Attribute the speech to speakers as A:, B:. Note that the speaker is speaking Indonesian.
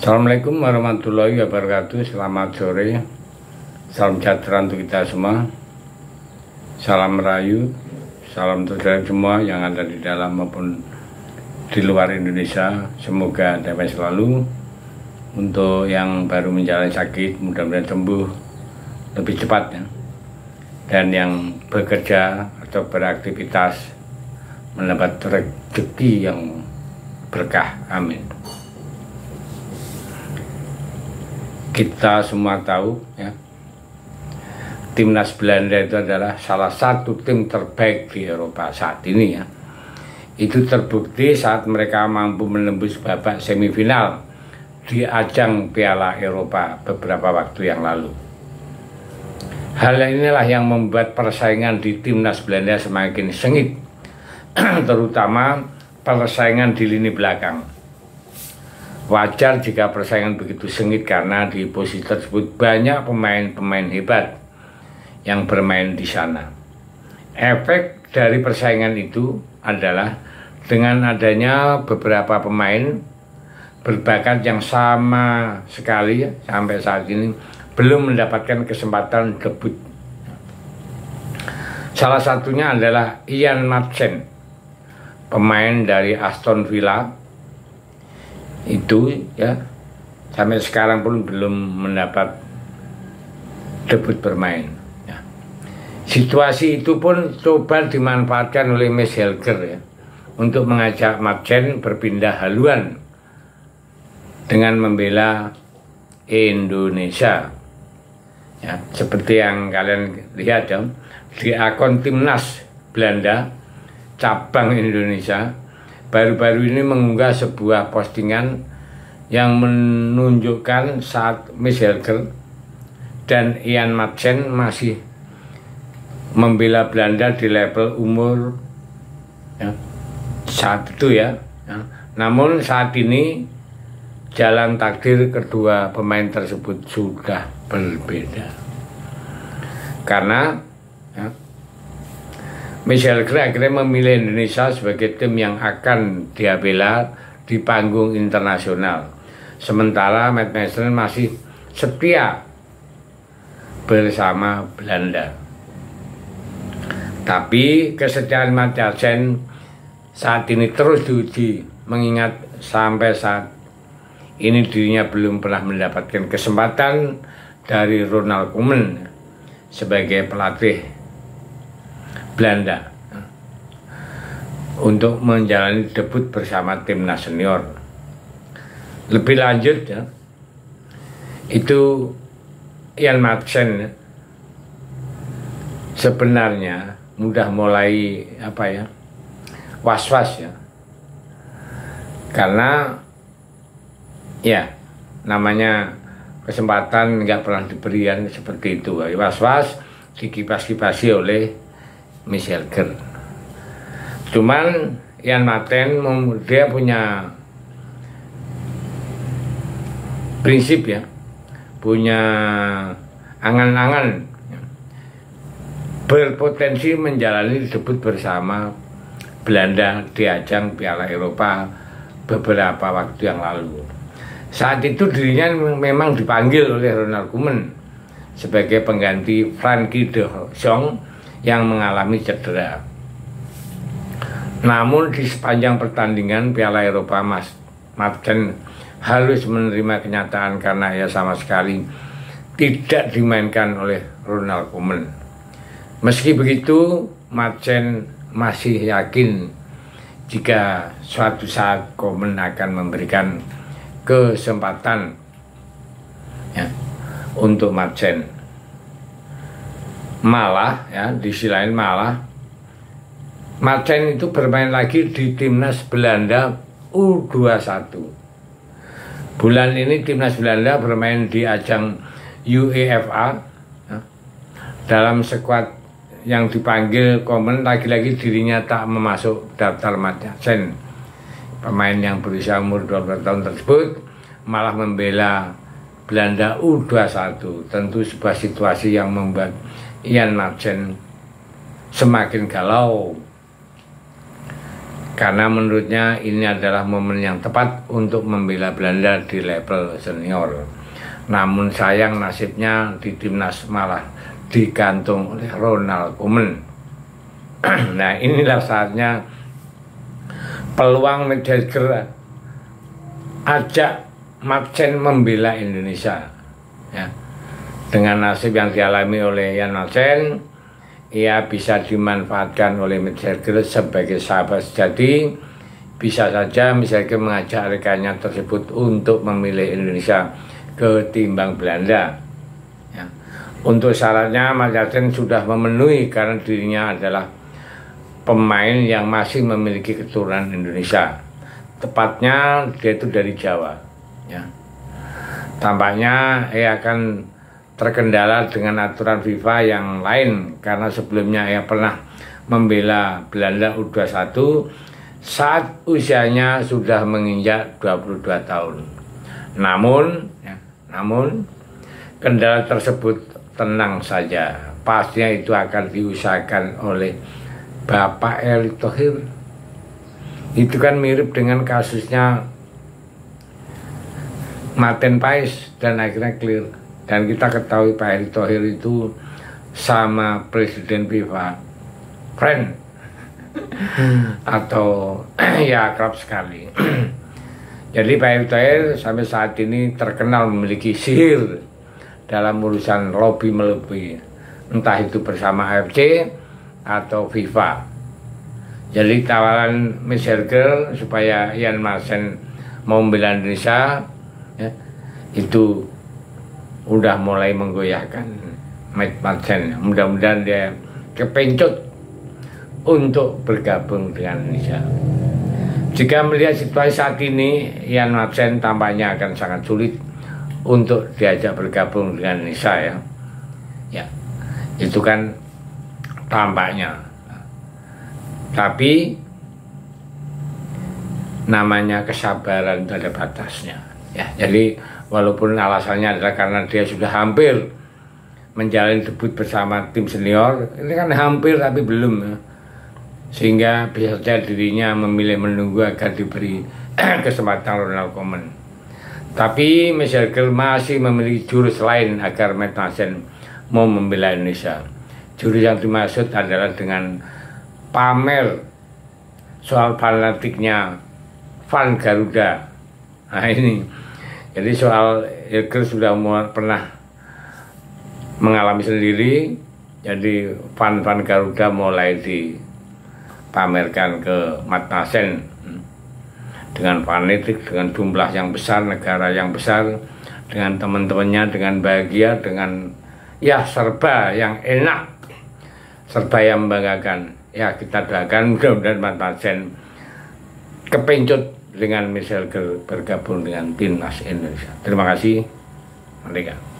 A: Assalamualaikum warahmatullahi wabarakatuh. Selamat sore. Salam sejahtera untuk kita semua. Salam merayu. Salam untuk saudara semua yang ada di dalam maupun di luar Indonesia. Semoga damai selalu. Untuk yang baru menjalani sakit, mudah-mudahan sembuh lebih cepat ya. Dan yang bekerja atau beraktivitas mendapat rezeki yang berkah. Amin. Kita semua tahu ya, timnas Belanda itu adalah salah satu tim terbaik di Eropa saat ini ya. Itu terbukti saat mereka mampu menembus babak semifinal di ajang Piala Eropa beberapa waktu yang lalu. Hal inilah yang membuat persaingan di timnas Belanda semakin sengit, terutama persaingan di lini belakang. Wajar jika persaingan begitu sengit karena di posisi tersebut banyak pemain-pemain hebat yang bermain di sana. Efek dari persaingan itu adalah dengan adanya beberapa pemain berbakat yang sama sekali sampai saat ini belum mendapatkan kesempatan debut. Salah satunya adalah Ian Madsen, pemain dari Aston Villa. Itu ya sampai sekarang pun belum mendapat debut bermain ya. Situasi itu pun coba dimanfaatkan oleh Miss Helger ya, untuk mengajak Madsen berpindah haluan dengan membela Indonesia ya, seperti yang kalian lihat ya, di akun timnas Belanda cabang Indonesia baru-baru ini mengunggah sebuah postingan yang menunjukkan saat Miss Helger dan Ian Madsen masih membela Belanda di level umur ya, saat itu ya. Namun saat ini jalan takdir kedua pemain tersebut sudah berbeda karena ya, Miss Helger akhirnya memilih Indonesia sebagai tim yang akan dia bela di panggung internasional. Sementara Madsen masih setia bersama Belanda. Tapi kesetiaan Madsen saat ini terus diuji, mengingat sampai saat ini dirinya belum pernah mendapatkan kesempatan dari Ronald Koeman sebagai pelatih Belanda untuk menjalani debut bersama timnas senior. Lebih lanjut ya, itu Ian Madsen sebenarnya mudah mulai was-was ya, karena ya namanya kesempatan nggak pernah diberikan seperti itu, was-was dikipas-kipasi oleh Miss Helger. Cuman Ian Madsen dia punya prinsip ya, punya angan-angan ya, berpotensi menjalani debut bersama Belanda di ajang Piala Eropa beberapa waktu yang lalu. Saat itu dirinya memang dipanggil oleh Ronald Koeman sebagai pengganti Frenkie de Jong yang mengalami cedera. Namun di sepanjang pertandingan Piala Eropa, Madsen harus menerima kenyataan karena ia sama sekali tidak dimainkan oleh Ronald Koeman. Meski begitu, Madsen masih yakin jika suatu saat Koeman akan memberikan kesempatan ya, untuk Madsen. Malah ya, di sisi lain malah Madsen itu bermain lagi di timnas Belanda U21. Bulan ini timnas Belanda bermain di ajang UEFA ya, dalam skuad yang dipanggil Koeman. Lagi-lagi dirinya tak memasuk daftar Madsen. Pemain yang berusia umur 12 tahun tersebut malah membela Belanda U21. Tentu sebuah situasi yang membuat Ian Madsen semakin galau karena menurutnya ini adalah momen yang tepat untuk membela Belanda di level senior. Namun sayang nasibnya di timnas malah digantung oleh Ronald Koeman. Nah, inilah saatnya peluang Mendagger ajak Madsen membela Indonesia, ya. Dengan nasib yang dialami oleh Jan Madsen, ia bisa dimanfaatkan oleh Mendagger sebagai sahabat sejati. Bisa saja Mendagger mengajak rekannya tersebut untuk memilih Indonesia ketimbang Belanda, ya. Untuk syaratnya Madsen sudah memenuhi karena dirinya adalah pemain yang masih memiliki keturunan Indonesia. Tepatnya dia itu dari Jawa, ya. Tampaknya ia akan terkendala dengan aturan FIFA yang lain karena sebelumnya ia pernah membela Belanda U21 saat usianya sudah menginjak 22 tahun. Namun kendala tersebut tenang saja, pastinya itu akan diusahakan oleh Bapak Erick Thohir. Itu kan mirip dengan kasusnya Martin Paes dan akhirnya clear. Dan kita ketahui Pak Erick Thohir itu sama Presiden FIFA friend atau ya akrab sekali. Jadi Pak Erick Thohir sampai saat ini terkenal memiliki sihir dalam urusan lobby melobi, entah itu bersama AFC atau FIFA. Jadi tawaran Mendagger supaya Jan Madsen mau membela Indonesia, ya, itu udah mulai menggoyahkan Madsen. Mudah-mudahan dia kepencut untuk bergabung dengan Indonesia. Jika melihat situasi saat ini, Jan Madsen tampaknya akan sangat sulit untuk diajak bergabung dengan Indonesia, ya. Ya, itu kan tampaknya. Tapi namanya kesabaran itu ada batasnya, ya. Jadi walaupun alasannya adalah karena dia sudah hampir menjalani debut bersama tim senior, ini kan hampir tapi belum, ya. Sehingga bisa saja dirinya memilih menunggu agar diberi kesempatan Ronald Koeman. Tapi Mendagger masih memiliki jurus lain agar Madsen mau membela Indonesia. Jurus yang dimaksud adalah dengan pamer soal fanatiknya fan Garuda. Nah ini, jadi soal Mendagger sudah pernah mengalami sendiri. Jadi fan Garuda mulai dipamerkan ke Madsen dengan fanatik, dengan jumlah yang besar, negara yang besar, dengan teman-temannya, dengan bahagia, dengan ya serba yang enak, serba yang membanggakan. Ya kita doakan mudah-mudahan Madsen kepencut dengan Mendagger bergabung dengan timnas Indonesia. Terima kasih. Merdeka.